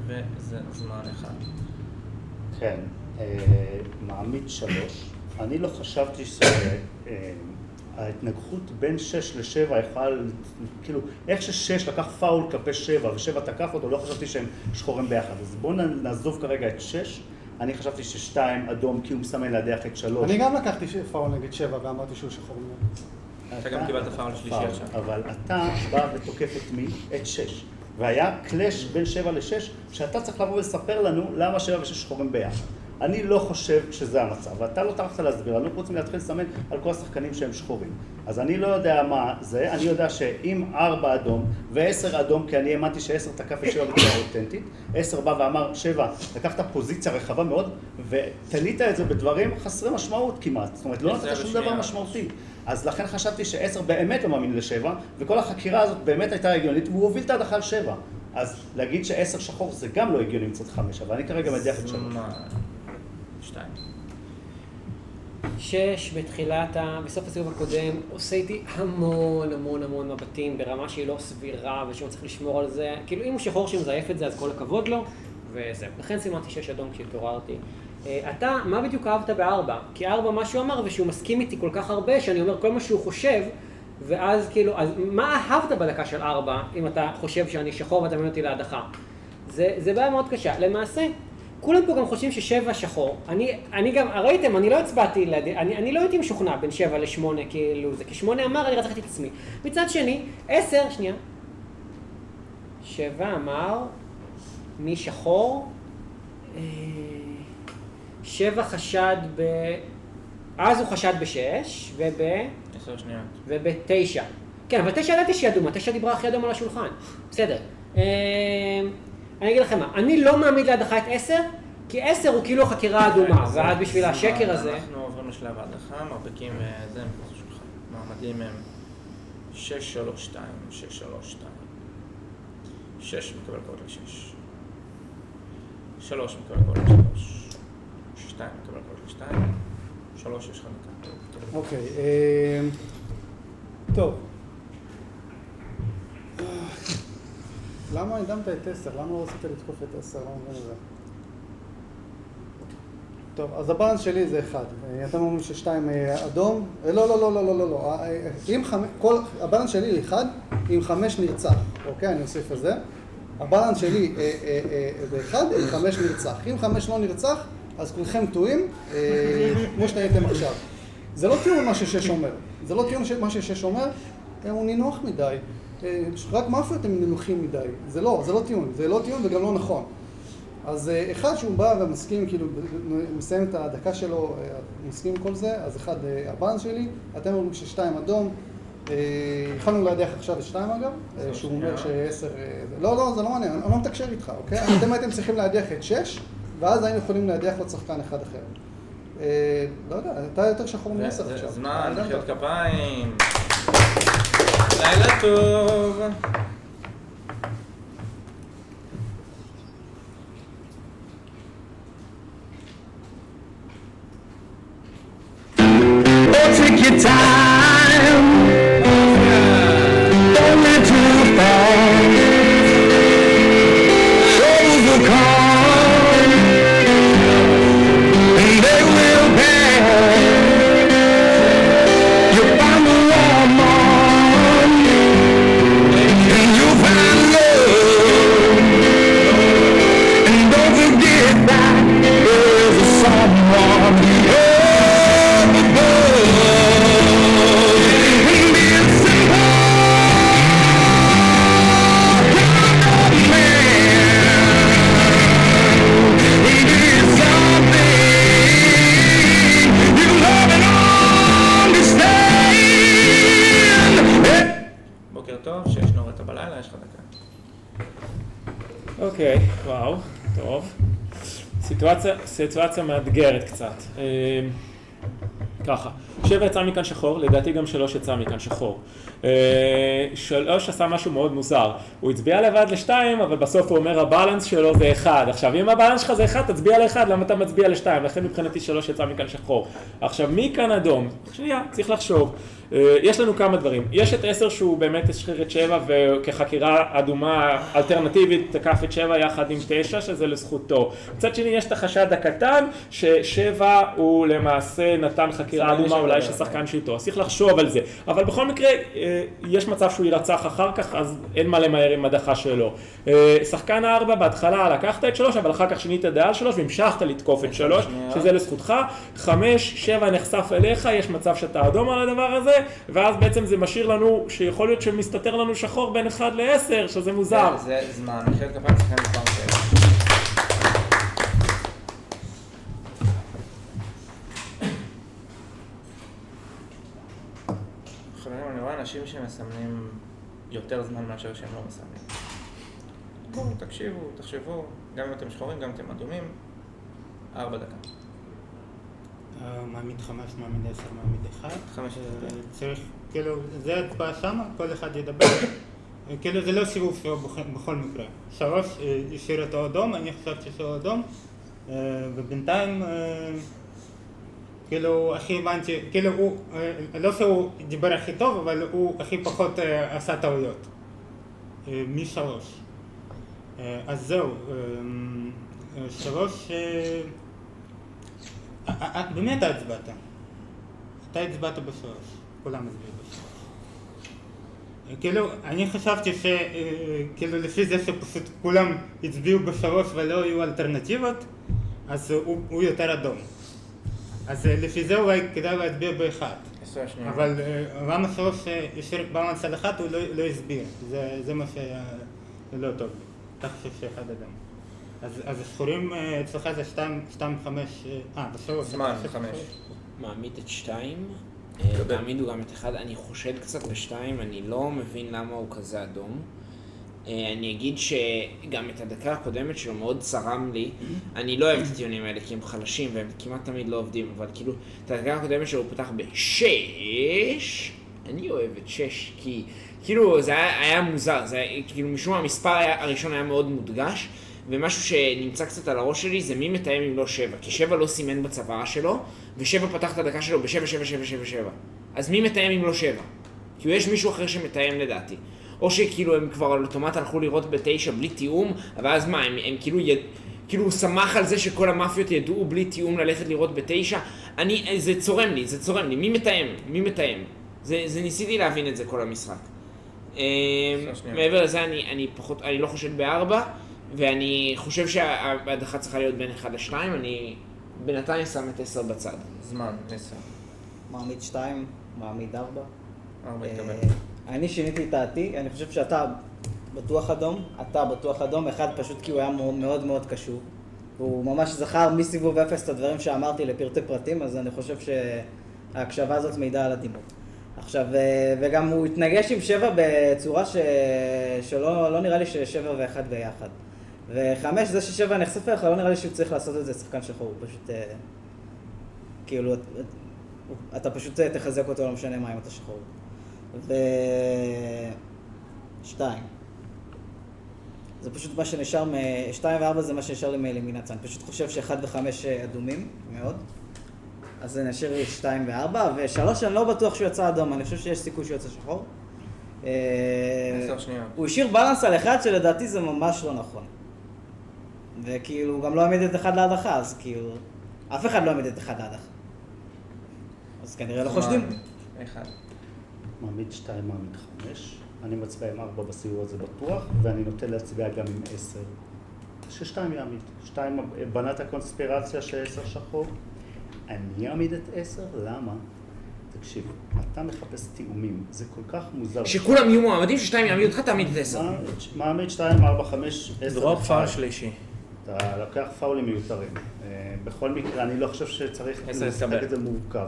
וזה זמן 1. כן, מעמיד 3. אני לא חשבתי שההתנגחות בין 6 ל7 יכולה, כאילו, איך ש6 לקח פאול כלפי 7 ו7 תקף אותו, לא חשבתי שהם שחורים ביחד. אז בואו נעזוב כרגע את 6. אני חשבתי ש2 אדום כי הוא מסמן להדיח את 3. אני גם לקחתי פאול נגד 7 ואמרתי שהוא שחור מאוד. אתה גם קיבלת פאול שלישי עכשיו. אבל אתה בא ותוקף את מי? את 6. והיה קלאש בין 7 ל6, שאתה צריך לבוא ולספר לנו למה 7 ו6 שחורים ביחד. אני לא חושב שזה המצב, ואתה לא טרחת להסביר לנו, חוץ מלהתחיל לסמן על כל השחקנים שהם שחורים. אז אני לא יודע מה זה, אני יודע שאם 4 אדום ו10 אדום, כי אני האמנתי ש10 תקף את 7 בצורה אותנטית, 10 בא ואמר 7, לקחת פוזיציה רחבה מאוד, ותלית את זה בדברים חסרי משמעות כמעט, זאת אומרת, לא נתת שום דבר משמעותי. אז לכן חשבתי ש10 באמת לא מאמין ל7, וכל החקירה הזאת באמת הייתה הגיונית, והוא הוביל את ההדחה על 7. אז להגיד ש10 שחור זה גם לא הגיוני מצד 5, אבל אני כרגע מדיח את 3. 2. 6 בסוף הסיבוב הקודם עושה איתי המון מבטים ברמה שהיא לא סבירה ושהוא צריך לשמור על זה. כאילו אם הוא שחור שמזייף את זה אז כל הכבוד לו וזהו. לכן סימנתי 6 אדום כשהתעוררתי. אתה, מה בדיוק אהבת ב4? כי 4 מה שהוא אמר ושהוא מסכים איתי כל כך הרבה שאני אומר כל מה שהוא חושב ואז כאילו, אז מה אהבת בדקה של 4 אם אתה חושב שאני שחור ואתה מביא אותי להדחה? זה בעיה מאוד קשה. למעשה, כולם פה גם חושבים ש7 שחור. אני גם, ראיתם, אני לא הצבעתי, אני לא הייתי משוכנע בין 7 ל8, כאילו, זה כי 8 אמר, אני רצחתי את עצמי. מצד שני, 10, שנייה. 7 אמר, מי שחור? 7 חשד אז הוא חשד ב6, 10 שניות. וב9. כן, אבל 9 ידעתי שהיא אדומה, 9 דיברה הכי אדום על השולחן. בסדר. אני אגיד לכם מה, אני לא מעמיד להדחה את 10, כי 10 הוא כאילו חקירה אדומה, ואז בשביל השקר הזה... אנחנו עוברים לשלב ההדחה, מרפקים וזה מחוץ לשולחן. מעמדים הם 6, 3, 2, 6, 3, 2. 6 מקבל קוד ל6. 3 מקבל קוד ל3. 2 מקבל קוד ל2. 3 יש לך מכאן. אוקיי, טוב. למה הקדמת את 10? למה לא רצית לתקוף את 10? לא מבין את זה. טוב, אז הבאלנס שלי זה 1. אתם אומרים ש2 אדום? לא. הבאלנס שלי 1, אם 5 נרצח. אוקיי, אני אוסיף את זה. הבאלנס שלי זה 1, אם 5 נרצח. אם 5 לא נרצח, אז כולכם טועים, כמו שנהייתם עכשיו. זה לא טיעון מה ש6 אומר. זה לא טיעון מה ש6 אומר, הוא נינוח מדי. רק מאפיות הם נינוחים מדי. זה לא טיעון. זה לא טיעון וגם לא נכון. אז אחד שהוא בא ומסכים, כאילו, מסיים את הדקה שלו, מסכים כל זה, אז אחד הבאלנס שלי, אתם אומרים ש2 אדום, יכולנו להדיח עכשיו את 2 אגב, שהוא אומר ש10, לא, זה לא מעניין, אני לא מתקשר איתך, אוקיי? אתם הייתם צריכים להדיח את 6, ואז היינו יכולים להדיח עוד שחקן אחד אחר. לא יודע, אתה יותר שחור מ10 עכשיו. זה זמן, מחיאות כפיים. לילה טוב. בוקר טוב, 6 נורית בלילה, יש לך דקה. אוקיי, וואו, טוב. סיטואציה מאתגרת קצת. ככה, 7 יצא מכאן שחור, לדעתי גם 3 יצא מכאן שחור. 3 עשה משהו מאוד מוזר, הוא הצביע לבד ל2, אבל בסוף הוא אומר הבאלנס שלו זה 1. עכשיו אם הבאלנס שלך זה 1, תצביע ל1, למה אתה מצביע ל2? לכן מבחינתי 3 יצא מכאן שחור. עכשיו מי כאן אדום? שנייה, צריך לחשוב. יש לנו כמה דברים. יש את 10 שהוא באמת השחרר את 7 וכחקירה אדומה אלטרנטיבית תקף את 7 יחד עם 9 שזה לזכותו. מצד שני יש את החשד הקטן ש7 הוא למעשה נתן חקירה אדומה אולי ששחקן שאיתו. אז צריך לחשוב על זה. אבל בכל מקרה יש מצב שהוא יירצח אחר כך אז אין מה למהר עם הדחה שלו. שחקן 4 בהתחלה לקחת את 3 אבל אחר כך שינית דעה על 3 והמשכת לתקוף את 3 שזה לזכותך. 5, 7 נחשף אליך, יש מצב שאתה אדום על הדבר הזה ואז בעצם זה משאיר לנו שיכול להיות שמסתתר לנו שחור בין 1 ל10 שזה מוזר. זה זמן, מחיאות כפיים שחקן מספר 7. חברים, אני רואה אנשים שמסמנים יותר זמן מאשר שהם לא מסמנים. בואו, תקשיבו, תחשבו, גם אם אתם שחורים, גם אם אתם אדומים. 4 דקה. מעמיד 5, מעמיד 10, מעמיד 1. 5 צריך, כאילו, זה הצבעה שמה, כל אחד ידבר. כאילו זה לא סיבוב שלו בכל מקרה. 3 השאיר אותו אדום, אני חשבתי שהוא אדום. ובינתיים, כאילו, הכי הבנתי, כאילו הוא, לא שהוא דיבר הכי טוב, אבל הוא הכי פחות עשה טעויות. מ3. אז זהו, 3, במי אתה הצבעת? אתה הצבעת ב3, כולם הצביעו ב3. כאילו, אני חשבתי שכאילו לפי זה שפשוט כולם הצביעו ב3 ולא היו אלטרנטיבות, אז הוא יותר אדום. אז לפי זה אולי כדאי להצביע ב1. אבל למה 3 השאיר בלנס על 1 הוא לא הסביר, זה מה שהיה לא טוב. אתה חושב ש1 אדם. אז השחורים אצלך זה 2, 5, ב3. זמן, 5. מעמיד את 2, מעמיד הוא גם את 1, אני חושד קצת ב2, אני לא מבין למה הוא כזה אדום. אני אגיד שגם את הדקה הקודמת שלו מאוד צרם לי, אני לא אוהב את הטיעונים האלה כי הם חלשים והם כמעט תמיד לא עובדים, אבל כאילו את הדקה הקודמת שלו הוא פתח ב6, אני אוהב את 6 כי כאילו זה היה מוזר, זה כאילו משום המספר הראשון היה מאוד מודגש ומשהו שנמצא קצת על הראש שלי זה מי מתאם אם לא 7, כי 7 לא סימן בצווארה שלו ו7 פתח את הדקה שלו ב7, 7, 7, 7, 7, אז מי מתאם אם לא 7? כי יש מישהו אחר שמתאם לדעתי או שכאילו הם כבר על אוטומט הלכו לראות ב9 בלי תיאום, אבל אז מה, הם כאילו הוא שמח על זה שכל המאפיות ידעו בלי תיאום ללכת לראות ב9, זה צורם לי, מי מתאם? זה ניסיתי להבין את זה כל המשחק. מעבר לזה אני לא חושד ב4, ואני חושב שההדחה צריכה להיות בין 1 ל2, אני בינתיים שם את 10 בצד. זמן, 10. מעמיד 2, מעמיד 4. 4 התקבל. אני שיניתי את דעתי, אני חושב שאתה בטוח אדום, 1 פשוט כי הוא היה מאוד מאוד קשוב. הוא ממש זכר מסיבוב 0 את הדברים שאמרתי לפרטי פרטים, אז אני חושב שההקשבה הזאת מעידה על הדימות. עכשיו, וגם הוא התנגש עם 7 בצורה שלא נראה לי ש7 ו1 ביחד. ו5 זה ש7 נחשף לך, לא נראה לי שהוא צריך לעשות את זה שחקן שחור, הוא פשוט כאילו, אתה פשוט תחזק אותו, לא משנה מה אם אתה שחור. ו2 זה פשוט מה שנשאר, 2 ו4 זה מה שנשאר לי מאלימינציה, אני פשוט חושב ש1 ו5 אדומים מאוד, אז זה נשאר לי 2 ו4, ו3 אני לא בטוח שהוא יצא אדום, אני חושב שיש סיכוי שהוא יצא שחור. 10 שניות. הוא השאיר בלנס על 1 שלדעתי זה ממש לא נכון. וכאילו הוא גם לא עמיד את 1 להדחה, אז כאילו אף אחד לא עמיד את 1 להדחה. אז כנראה לא חושדים. 1. מעמיד 2, מעמיד 5. אני מצביע עם 4 בסיבוב הזה בטוח, ואני נוטה להצביע גם עם 10. ש2 יעמיד. 2 בנה את הקונספירציה של 10 שחור. אני אעמיד את 10? למה? תקשיב, אתה מחפש תיאומים, זה כל כך מוזר. שכולם יהיו מועמדים ש2 יעמיד אותך, תעמיד את 10. מעמיד 2, 4, 5, 10. דרופ פאול שלישי. אתה לוקח פאולים מיותרים. בכל מקרה, אני לא חושב שצריך לשחק את זה מורכב.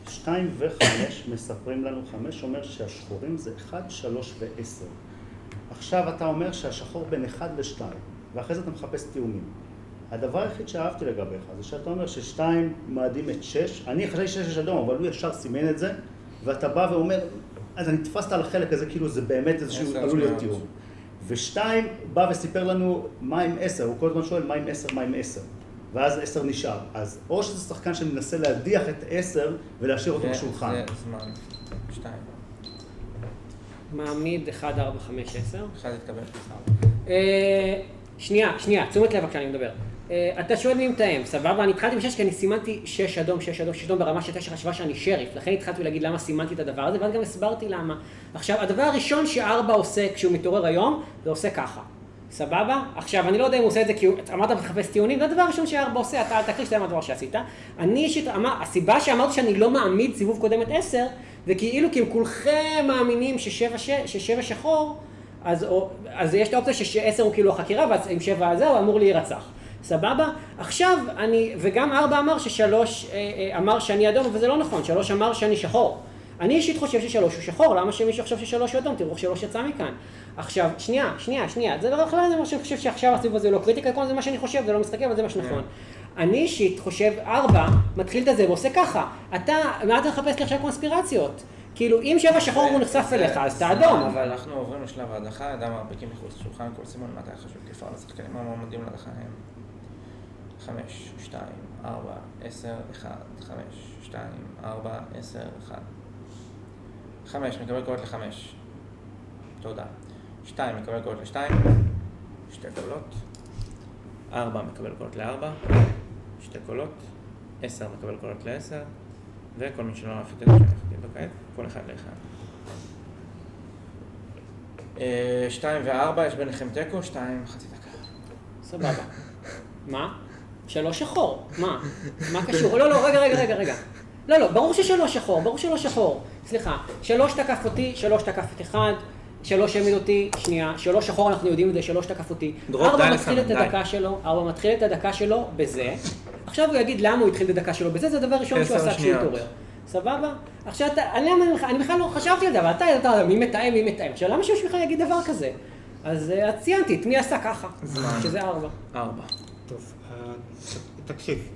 2 ו-5 מספרים לנו, 5 אומר שהשחורים זה 1, 3 ו-10. עכשיו אתה אומר שהשחור בין 1 ל-2, ואחרי זה אתה מחפש תיאומים. הדבר היחיד שאהבתי לגביך זה שאתה אומר ש2 מאדים את 6, אני חשבתי 6 יש אדום, אבל הוא ישר סימן את זה, ואתה בא ואומר, אז אני תפסת על החלק הזה, כאילו זה באמת איזשהו עלול להיות תיאום. ו2 בא וסיפר לנו מה עם 10, הוא כל הזמן שואל מה עם 10, מה עם 10. ואז 10 נשאר. אז או שזה שחקן שמנסה להדיח את 10 ולהשאיר אותו בשולחן. זה זמן. 2. מעמיד 1, 4, 5, 10. 1 יתקבל. שנייה, תשומת לב כשאני מדבר. אתה שואל מי מתאם, סבבה? אני התחלתי ב-6 כי אני סימנתי 6 אדום ברמה ש9 חשבה שאני שריף, לכן התחלתי להגיד למה סימנתי את הדבר הזה, ואז גם הסברתי למה. עכשיו, הדבר הראשון ש4 עושה כשהוא מתעורר היום, זה עושה ככה. סבבה? עכשיו, אני לא יודע אם הוא עושה את זה כי אמרת לחפש טיעונים, זה הדבר הראשון ש4 עושה, אתה תקריא שזה הדבר שעשית. אני אישית, הסיבה שאמרתי שאני לא מעמיד סיבוב קודמת 10, זה כאילו כי אם כולכם מאמינים ש7 שחור, אז יש את האופציה ש10 הוא כאילו החקירה, ואז עם 7 הזה הוא אמור להירצח. סבבה? עכשיו וגם 4 אמר ש3 אמר שאני אדום, וזה לא נכון, 3 אמר שאני שחור. אני אישית חושב ש3 הוא שחור, למה שמישהו חושב ש3 הוא אדום? תראו איך 3 יצא מכאן. עכשיו, שנייה, זה לא בכלל, זה מה שאני חושב שעכשיו הסיבוב הזה לא קריטיקה, זה מה שאני חושב, זה לא משחקי, אבל זה מה שנכון. אני אישית חושב 4, מתחיל את זה ועושה ככה. מה אתה מחפש לי עכשיו קונספירציות? כאילו, אם 7 שחור הוא נחשף אליך, אז אתה אדום, אבל... אנחנו עוברים לשלב ההדחה, אדם מרפקים מחוץ לשולחן, כל סימון, מתי חשוב תקפה על השחקנים המועמדים להדחה הם 5, 2, 4, 10, 1, 5, 2, 4, 10, 1. 5, מקבל קולות ל5. תודה. 2, מקבל קולות ל2. 2 קולות. 4, מקבל קולות ל4. 2 קולות. 10, מקבל קולות ל10. וכל מי שלא נפתת שאני חתים בכעת, כל אחד ל1. 2 ו4, יש ביניכם תיקו, 2 חצי דקה. סבבה. מה? 3 שחור. מה? מה קשור? לא, רגע. לא, ברור ש3 שחור. סליחה, 3 תקף אותי, 3 תקף את 1, 3 העמיד אותי, שנייה, 3 שחור אנחנו יודעים את זה, 3 תקף אותי. 4 מתחיל את הדקה שלו בזה. עכשיו הוא יגיד למה הוא התחיל את הדקה שלו בזה, זה הדבר ראשון שהוא עשה כשהוא התעורר. סבבה? עכשיו אני בכלל לא חשבתי על זה, אבל אתה מי מתאם. עכשיו למה שהוא בכלל יגיד דבר כזה? אז ציינתי, את מי עשה ככה? שזה 4. טוב, תקשיב.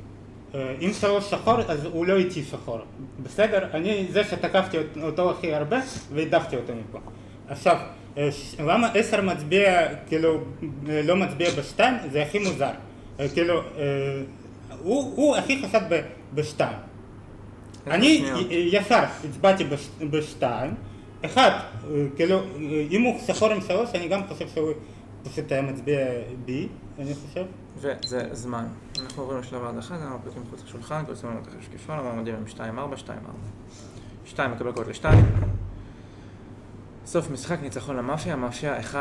אם 3 שחור, אז הוא לא איתי שחור. בסדר? אני זה שתקפתי אותו הכי הרבה והדחתי אותו מפה. עכשיו, למה 10 מצביע, כאילו, לא מצביע ב2? זה הכי מוזר. כאילו, הוא הכי חשד ב2. אני ישר הצבעתי ב2. אחד, כאילו, אם הוא שחור עם 3, אני גם חושב שהוא פשוט היה מצביע בי, אני חושב. וזה זמן. אנחנו עוברים לשלב ההדחה, זה מרפקים מחוץ לשולחן, כל סימון מתחיל שקיפה, המעמדים הם 2-4, 2-4. 2 מקבל קוד ל2. סוף משחק ניצחון למאפיה, מאפיה 1-4-7.